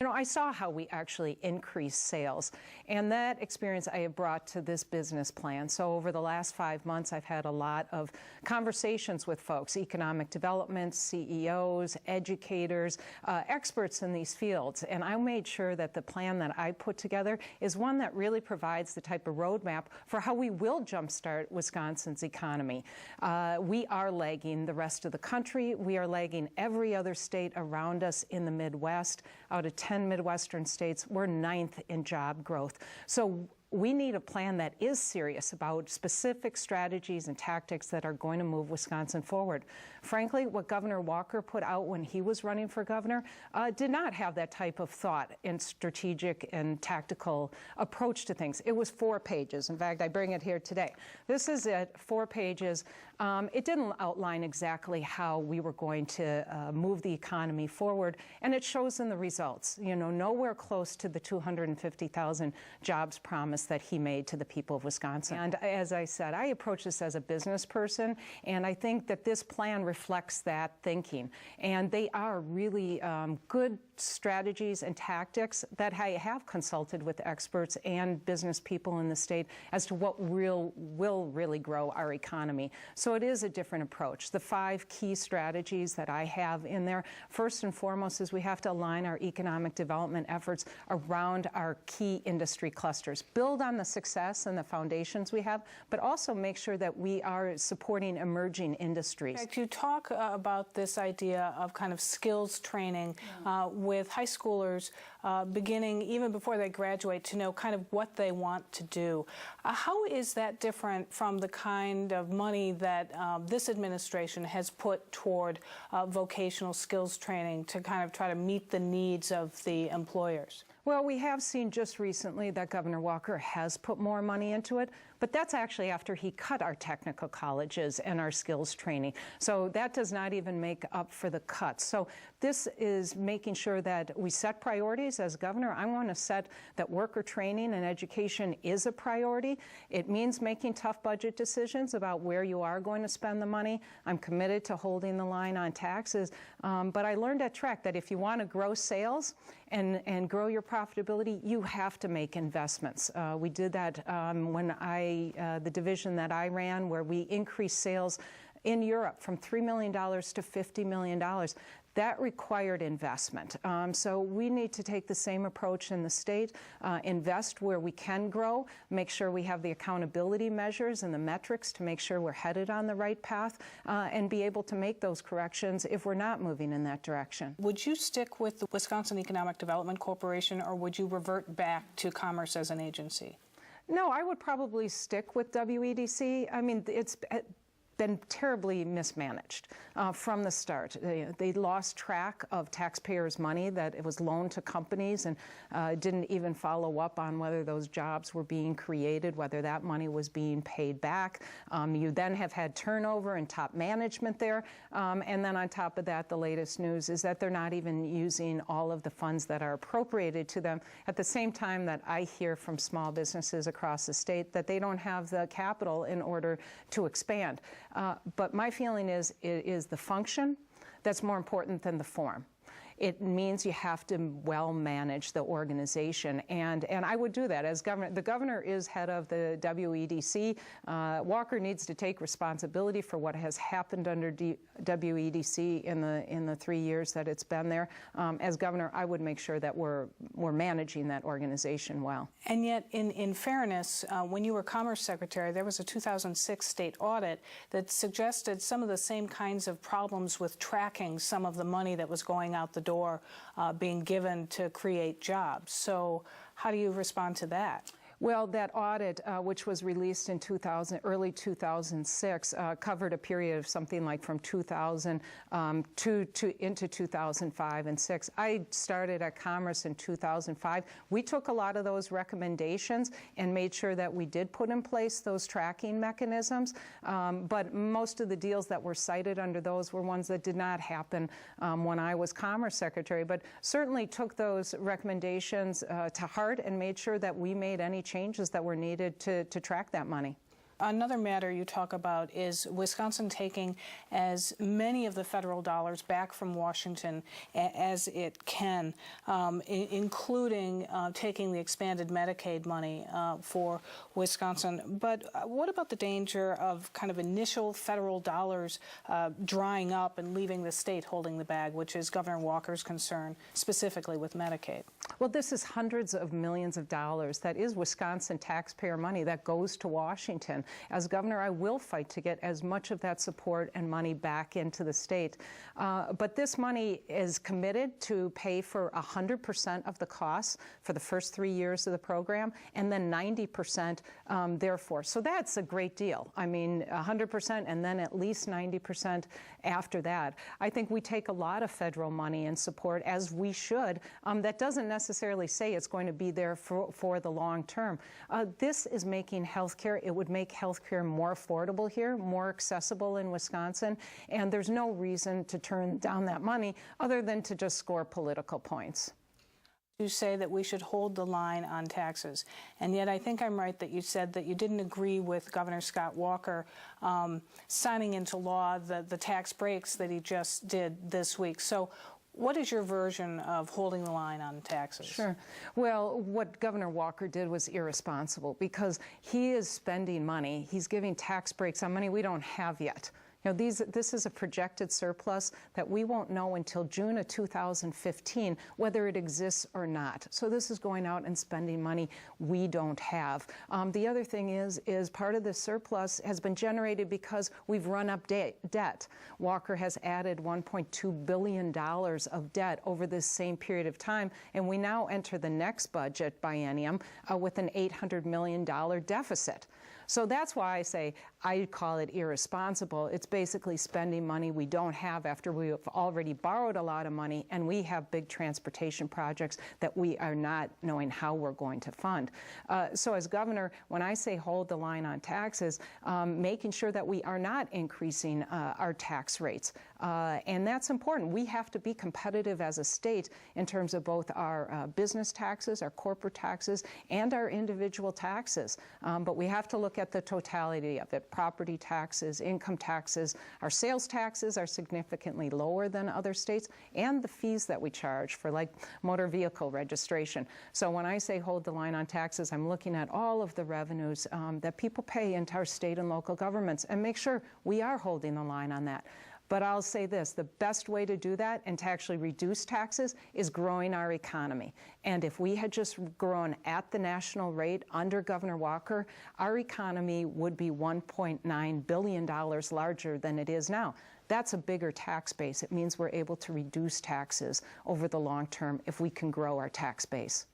You know, I saw how we actually increased sales, and that experience I have brought to this business plan. So over the last 5 months, I've had a lot of conversations with folks, economic development, CEOs, educators, experts in these fields, and I made sure that the plan that I put together is one that really provides the type of roadmap for how we will jumpstart Wisconsin's economy. We are lagging the rest of the country. We are lagging every other state around us in the Midwest. Out of 10 Midwestern states, we're 9th in job growth. So we need a plan that is serious about specific strategies and tactics that are going to move Wisconsin forward. Frankly, what Governor Walker put out when he was running for governor did not have that type of thought and strategic and tactical approach to things. It was 4 pages. In fact, I bring it here today. This is it, 4 pages. It didn't outline exactly how we were going to move the economy forward, and it shows in the results. You know, nowhere close to the 250,000 jobs promised that he made to the people of Wisconsin. And as I said, I approach this as a business person, and I think that this plan reflects that thinking. And they are really good strategies and tactics that I have consulted with experts and business people in the state as to what will really grow our economy. So it is a different approach. The 5 key strategies that I have in there, first and foremost, is we have to align our economic development efforts around our key industry clusters. Build on the success and the foundations we have, but also make sure that we are supporting emerging industries. In fact, you talk about this idea of kind of skills training with high schoolers beginning even before they graduate to know kind of what they want to do. How is that different from the kind of money that this administration has put toward vocational skills training to kind of try to meet the needs of the employers? Well, we have seen just recently that Governor Walker has put more money into it, but that's actually after he cut our technical colleges and our skills training. So that does not even make up for the cuts. So this is making sure that we set priorities. As governor, I want to set that worker training and education is a priority. It means making tough budget decisions about where you are going to spend the money. I'm committed to holding the line on taxes, but I learned at Trek that if you want to grow sales and grow your profitability, you have to make investments. We did that when the division that I ran, where we increased sales in Europe from $3 million to $50 million. That required investment. So we need to take the same approach in the state, invest where we can grow, make sure we have the accountability measures and the metrics to make sure we're headed on the right path, and be able to make those corrections if we're not moving in that direction. Would you stick with the Wisconsin Economic Development Corporation, or would you revert back to Commerce as an agency? No, I would probably stick with WEDC. I mean, it's been terribly mismanaged from the start. They lost track of taxpayers' money that it was loaned to companies, and didn't even follow up on whether those jobs were being created, whether that money was being paid back. You then have had turnover in top management there, and then on top of that, the latest news is that they're not even using all of the funds that are appropriated to them, at the same time that I hear from small businesses across the state that they don't have the capital in order to expand. But my feeling is it is the function that's more important than the form. It means you have to well manage the organization, and I would do that as governor. The governor is head of the WEDC. Walker needs to take responsibility for what has happened under WEDC in the 3 years that it's been there. As governor, I would make sure that we're managing that organization well. And yet, in fairness, when you were Commerce Secretary, there was a 2006 state audit that suggested some of the same kinds of problems with tracking some of the money that was going out the door being given to create jobs. So how do you respond to that? Well, that audit, which was released in early 2006, covered a period of something like from 2000 into 2005 and 6. I started at Commerce in 2005. We took a lot of those recommendations and made sure that we did put in place those tracking mechanisms. But most of the deals that were cited under those were ones that did not happen when I was Commerce Secretary, but certainly took those recommendations to heart and made sure that we made any changes that were needed to track that money. Another matter you talk about is Wisconsin taking as many of the federal dollars back from Washington as it can, including taking the expanded Medicaid money for Wisconsin. But what about the danger of kind of initial federal dollars drying up and leaving the state holding the bag, which is Governor Walker's concern, specifically with Medicaid? Well, this is hundreds of millions of dollars. That is Wisconsin taxpayer money that goes to Washington. As governor, I will fight to get as much of that support and money back into the state. But this money is committed to pay for 100% of the costs for the first 3 years of the program, and then 90% therefore. So that's a great deal. I mean, 100% and then at least 90% after that. I think we take a lot of federal money in support, as we should. That doesn't necessarily say it's going to be there for the long term. This is making health care, it would make health care more affordable here, more accessible in Wisconsin, and there's no reason to turn down that money other than to just score political points. You say that we should hold the line on taxes, and yet I think I'm right that you said that you didn't agree with Governor Scott Walker signing into law the tax breaks that he just did this week. So what is your version of holding the line on taxes? Sure. Well, what Governor Walker did was irresponsible because he is spending money. He's giving tax breaks on money we don't have yet. You know, this is a projected surplus that we won't know until June of 2015 whether it exists or not. So this is going out and spending money we don't have. The other thing is part of the surplus has been generated because we've run up debt. Walker has added $1.2 billion of debt over this same period of time, and we now enter the next budget biennium with an $800 million deficit. So that's why I say I call it irresponsible. It's basically spending money we don't have after we have already borrowed a lot of money, and we have big transportation projects that we are not knowing how we're going to fund. So as governor, when I say hold the line on taxes, making sure that we are not increasing our tax rates. And that's important. We have to be competitive as a state in terms of both our business taxes, our corporate taxes, and our individual taxes. But we have to look at the totality of it. Property taxes, income taxes, our sales taxes are significantly lower than other states, and the fees that we charge for like motor vehicle registration. So when I say hold the line on taxes, I'm looking at all of the revenues that people pay into our state and local governments and make sure we are holding the line on that. But I'll say this, the best way to do that and to actually reduce taxes is growing our economy. And if we had just grown at the national rate under Governor Walker, our economy would be $1.9 billion larger than it is now. That's a bigger tax base. It means we're able to reduce taxes over the long term if we can grow our tax base.